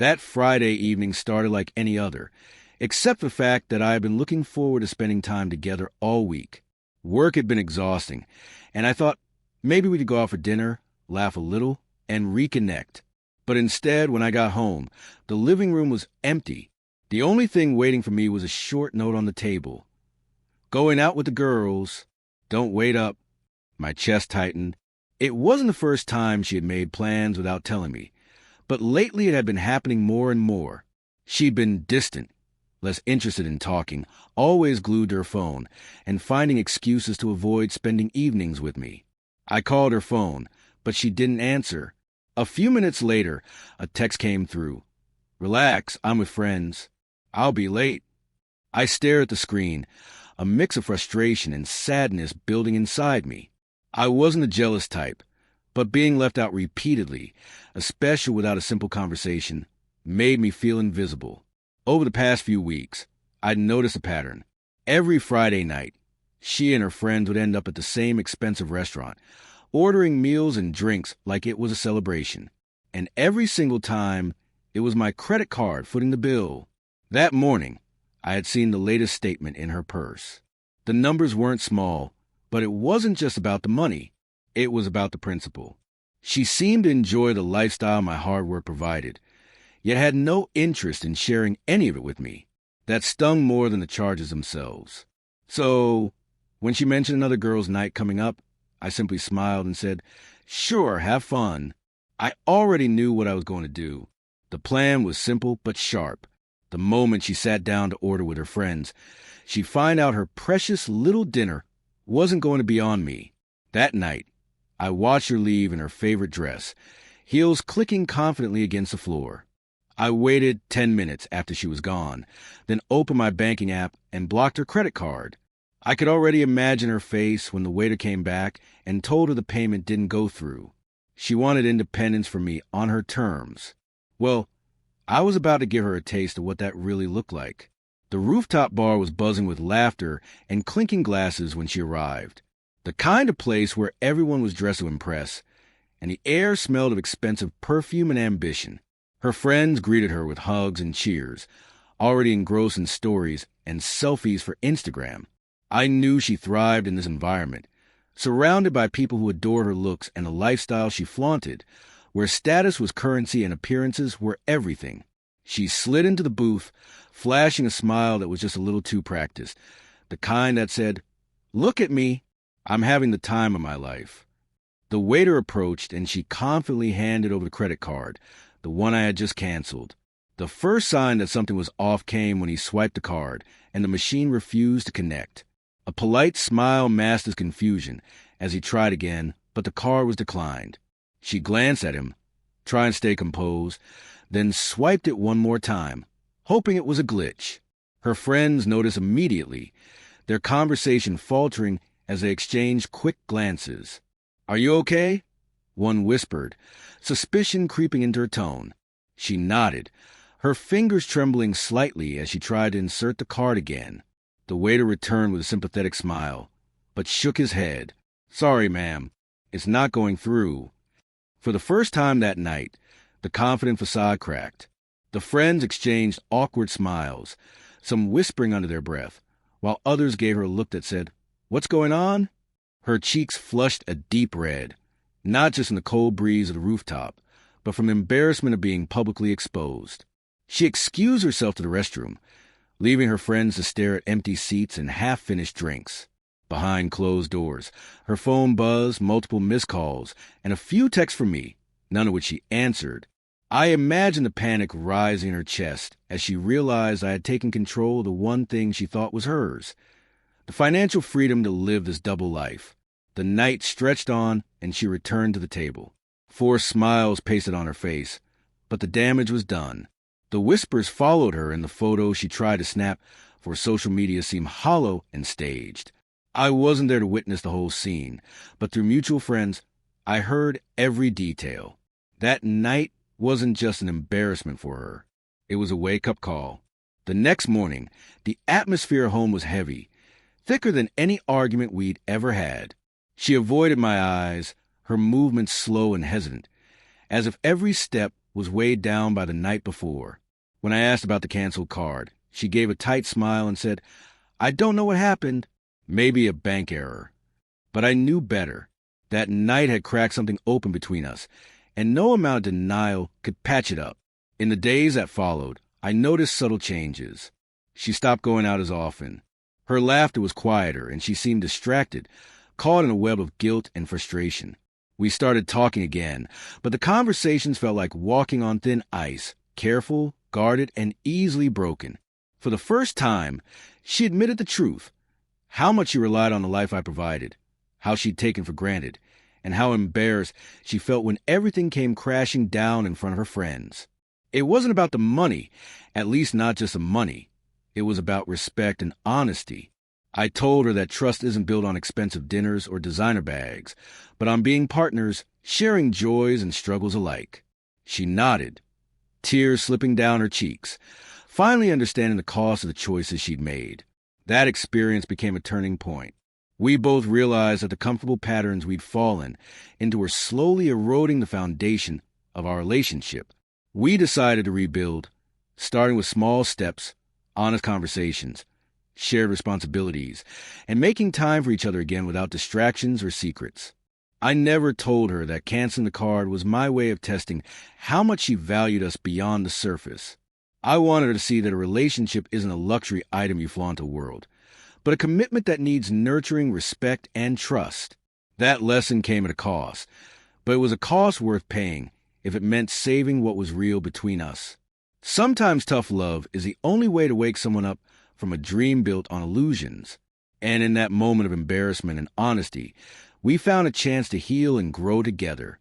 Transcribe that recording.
That Friday evening started like any other, except for the fact that I had been looking forward to spending time together all week. Work had been exhausting, and I thought maybe we could go out for dinner, laugh a little, and reconnect. But instead, when I got home, the living room was empty. The only thing waiting for me was a short note on the table. Going out with the girls. Don't wait up. My chest tightened. It wasn't the first time she had made plans without telling me, but lately it had been happening more and more. She'd been distant, less interested in talking, always glued to her phone, and finding excuses to avoid spending evenings with me. I called her phone, but she didn't answer. A few minutes later, a text came through. "Relax, I'm with friends. I'll be late." I stared at the screen, a mix of frustration and sadness building inside me. I wasn't a jealous type, but being left out repeatedly, especially without a simple conversation, made me feel invisible. Over the past few weeks, I'd noticed a pattern. Every Friday night, she and her friends would end up at the same expensive restaurant, ordering meals and drinks like it was a celebration. And every single time, it was my credit card footing the bill. That morning, I had seen the latest statement in her purse. The numbers weren't small, but it wasn't just about the money. It was about the principle. She seemed to enjoy the lifestyle my hard work provided, yet had no interest in sharing any of it with me. That stung more than the charges themselves. So, when she mentioned another girl's night coming up, I simply smiled and said, "Sure, have fun." I already knew what I was going to do. The plan was simple but sharp. The moment she sat down to order with her friends, she'd find out her precious little dinner wasn't going to be on me. That night, I watched her leave in her favorite dress, heels clicking confidently against the floor. I waited 10 minutes after she was gone, then opened my banking app and blocked her credit card. I could already imagine her face when the waiter came back and told her the payment didn't go through. She wanted independence from me on her terms. Well, I was about to give her a taste of what that really looked like. The rooftop bar was buzzing with laughter and clinking glasses when she arrived. The kind of place where everyone was dressed to impress, and the air smelled of expensive perfume and ambition. Her friends greeted her with hugs and cheers, already engrossed in stories and selfies for Instagram. I knew she thrived in this environment, surrounded by people who adored her looks and the lifestyle she flaunted, where status was currency and appearances were everything. She slid into the booth, flashing a smile that was just a little too practiced, the kind that said, "Look at me, I'm having the time of my life." The waiter approached and she confidently handed over the credit card, the one I had just canceled. The first sign that something was off came when he swiped the card and the machine refused to connect. A polite smile masked his confusion as he tried again, but the card was declined. She glanced at him, trying to stay composed, then swiped it one more time, hoping it was a glitch. Her friends noticed immediately, their conversation faltering as they exchanged quick glances. "Are you okay?" one whispered, suspicion creeping into her tone. She nodded, her fingers trembling slightly as she tried to insert the card again. The waiter returned with a sympathetic smile, but shook his head. "Sorry, ma'am, it's not going through." For the first time that night, the confident facade cracked. The friends exchanged awkward smiles, some whispering under their breath, while others gave her a look that said, "What's going on?" Her cheeks flushed a deep red, not just in the cold breeze of the rooftop, but from embarrassment of being publicly exposed. She excused herself to the restroom, leaving her friends to stare at empty seats and half-finished drinks. Behind closed doors, her phone buzzed, multiple missed calls, and a few texts from me, none of which she answered. I imagined the panic rising in her chest as she realized I had taken control of the one thing she thought was hers, the financial freedom to live this double life. The night stretched on, and she returned to the table. Forced smiles pasted on her face, but the damage was done. The whispers followed her, and the photos she tried to snap for social media seemed hollow and staged. I wasn't there to witness the whole scene, but through mutual friends, I heard every detail. That night wasn't just an embarrassment for her. It was a wake-up call. The next morning, the atmosphere at home was heavy, thicker than any argument we'd ever had. She avoided my eyes, her movements slow and hesitant, as if every step was weighed down by the night before. When I asked about the canceled card, she gave a tight smile and said, "I don't know what happened. Maybe a bank error." But I knew better. That night had cracked something open between us, and no amount of denial could patch it up. In the days that followed, I noticed subtle changes. She stopped going out as often. Her laughter was quieter, and she seemed distracted, caught in a web of guilt and frustration. We started talking again, but the conversations felt like walking on thin ice, careful, guarded, and easily broken. For the first time, she admitted the truth, how much she relied on the life I provided, how she'd taken for granted, and how embarrassed she felt when everything came crashing down in front of her friends. It wasn't about the money, at least not just the money. It was about respect and honesty. I told her that trust isn't built on expensive dinners or designer bags, but on being partners, sharing joys and struggles alike. She nodded, tears slipping down her cheeks, finally understanding the cost of the choices she'd made. That experience became a turning point. We both realized that the comfortable patterns we'd fallen into were slowly eroding the foundation of our relationship. We decided to rebuild, starting with small steps, honest conversations, shared responsibilities, and making time for each other again without distractions or secrets. I never told her that canceling the card was my way of testing how much she valued us beyond the surface. I wanted her to see that a relationship isn't a luxury item you flaunt to the world, but a commitment that needs nurturing, respect, and trust. That lesson came at a cost, but it was a cost worth paying if it meant saving what was real between us. Sometimes tough love is the only way to wake someone up from a dream built on illusions. And in that moment of embarrassment and honesty, we found a chance to heal and grow together.